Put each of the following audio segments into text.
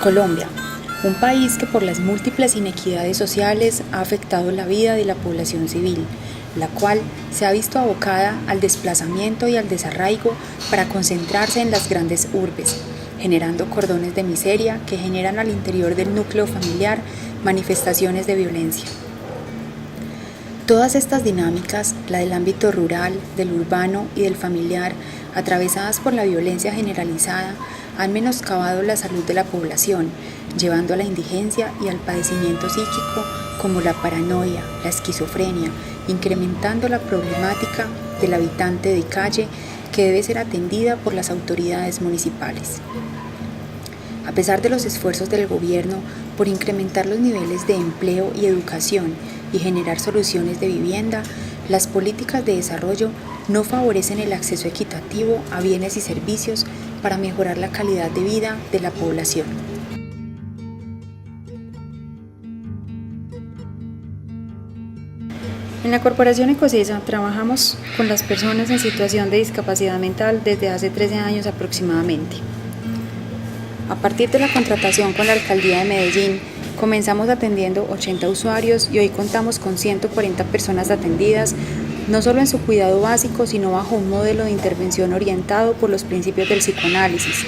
Colombia, un país que por las múltiples inequidades sociales ha afectado la vida de la población civil, la cual se ha visto abocada al desplazamiento y al desarraigo para concentrarse en las grandes urbes, generando cordones de miseria que generan al interior del núcleo familiar manifestaciones de violencia. Todas estas dinámicas, la del ámbito rural, del urbano y del familiar, atravesadas por la violencia generalizada, han menoscabado la salud de la población, llevando a la indigencia y al padecimiento psíquico como la paranoia, la esquizofrenia, incrementando la problemática del habitante de calle que debe ser atendida por las autoridades municipales. A pesar de los esfuerzos del gobierno por incrementar los niveles de empleo y educación y generar soluciones de vivienda, las políticas de desarrollo no favorecen el acceso equitativo a bienes y servicios para mejorar la calidad de vida de la población. En la Corporación Ecosesa trabajamos con las personas en situación de discapacidad mental desde hace 13 años aproximadamente. A partir de la contratación con la Alcaldía de Medellín, comenzamos atendiendo 80 usuarios y hoy contamos con 140 personas atendidas, no solo en su cuidado básico, sino bajo un modelo de intervención orientado por los principios del psicoanálisis.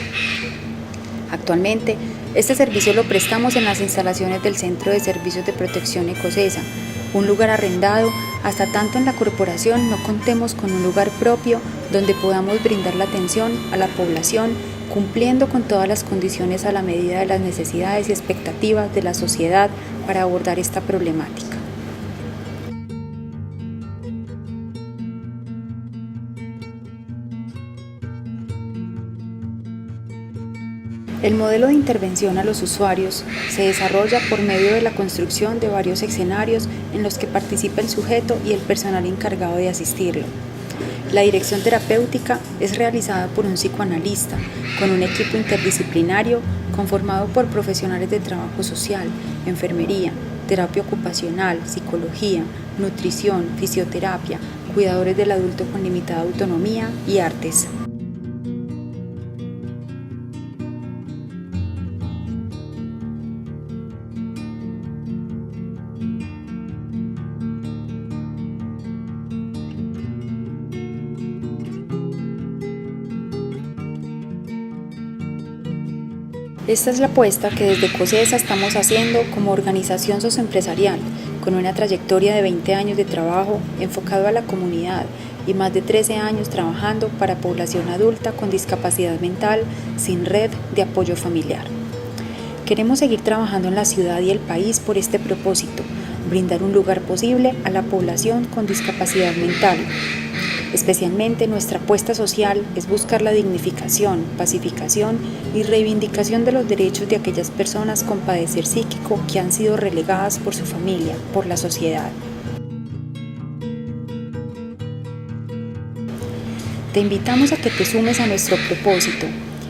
Actualmente, este servicio lo prestamos en las instalaciones del Centro de Servicios de Protección Ecosesa, un lugar arrendado hasta tanto en la corporación no contemos con un lugar propio donde podamos brindar la atención a la población, cumpliendo con todas las condiciones a la medida de las necesidades y expectativas de la sociedad para abordar esta problemática. El modelo de intervención a los usuarios se desarrolla por medio de la construcción de varios escenarios en los que participa el sujeto y el personal encargado de asistirlo. La dirección terapéutica es realizada por un psicoanalista con un equipo interdisciplinario conformado por profesionales de trabajo social, enfermería, terapia ocupacional, psicología, nutrición, fisioterapia, cuidadores del adulto con limitada autonomía y artes. Esta es la apuesta que desde Ecosesa estamos haciendo como organización socioempresarial, con una trayectoria de 20 años de trabajo enfocado a la comunidad y más de 13 años trabajando para población adulta con discapacidad mental sin red de apoyo familiar. Queremos seguir trabajando en la ciudad y el país por este propósito, brindar un lugar posible a la población con discapacidad mental. Especialmente nuestra apuesta social es buscar la dignificación, pacificación y reivindicación de los derechos de aquellas personas con padecer psíquico que han sido relegadas por su familia, por la sociedad. Te invitamos a que te sumes a nuestro propósito.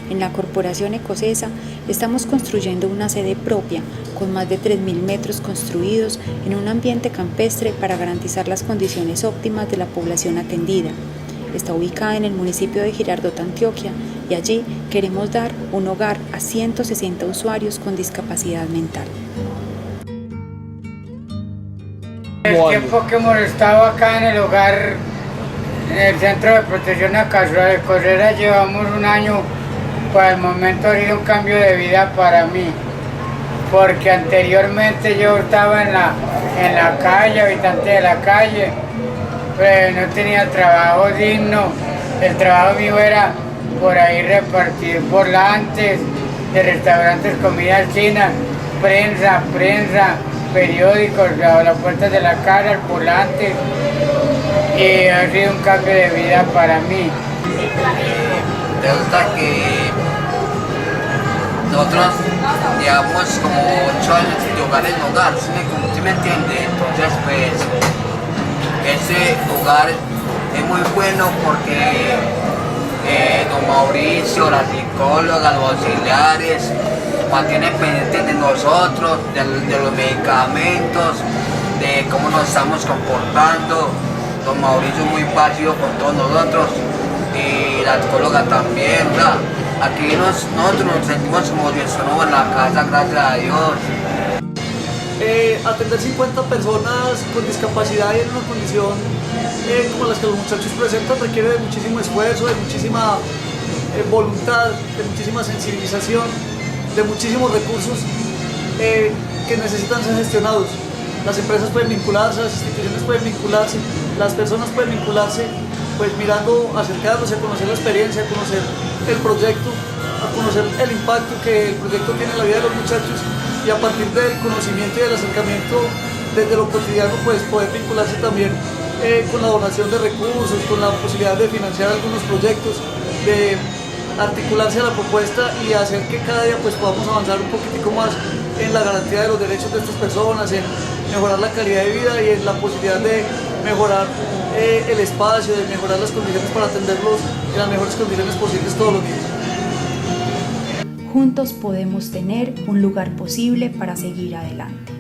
En la Corporación Ecosesa estamos construyendo una sede propia con más de 3.000 metros construidos en un ambiente campestre para garantizar las condiciones óptimas de la población atendida. Está ubicada en el municipio de Girardot, Antioquia, y allí queremos dar un hogar a 160 usuarios con discapacidad mental. El tiempo que hemos estado acá en el hogar, en el Centro de Protección a Ecosesa, llevamos un año. Por el momento ha sido un cambio de vida para mí, porque anteriormente yo estaba en la calle, habitante de la calle, pero no tenía trabajo digno. El trabajo mío era por ahí repartir volantes de restaurantes, comida china, prensa, periódicos, a las puertas de la casa, volantes, y ha sido un cambio de vida para mí. Resulta que nosotros llevamos como 8 años de hogar en hogar, ¿sí me entiende? Entonces pues ese hogar es muy bueno porque don Mauricio, la psicóloga, los auxiliares mantienen pendientes de nosotros, de los medicamentos, de cómo nos estamos comportando. Don Mauricio es muy pasivo con todos nosotros y la psicóloga también, ¿verdad? aquí nosotros nos sentimos como si estamos en la casa, gracias a Dios. Atender 50 personas con discapacidad y en una condición como las que los muchachos presentan requiere de muchísimo esfuerzo, de muchísima voluntad, de muchísima sensibilización, de muchísimos recursos que necesitan ser gestionados. Las empresas pueden vincularse, las instituciones pueden vincularse, las personas pueden vincularse, pues mirando, acercarnos a conocer la experiencia, a conocer el proyecto, a conocer el impacto que el proyecto tiene en la vida de los muchachos, y a partir del conocimiento y del acercamiento desde lo cotidiano, pues poder vincularse también con la donación de recursos, con la posibilidad de financiar algunos proyectos, de articularse a la propuesta y hacer que cada día pues podamos avanzar un poquitico más en la garantía de los derechos de estas personas, en mejorar la calidad de vida y en la posibilidad de mejorar el espacio, de mejorar las condiciones para atenderlos en las mejores condiciones posibles todos los días. Juntos podemos tener un lugar posible para seguir adelante.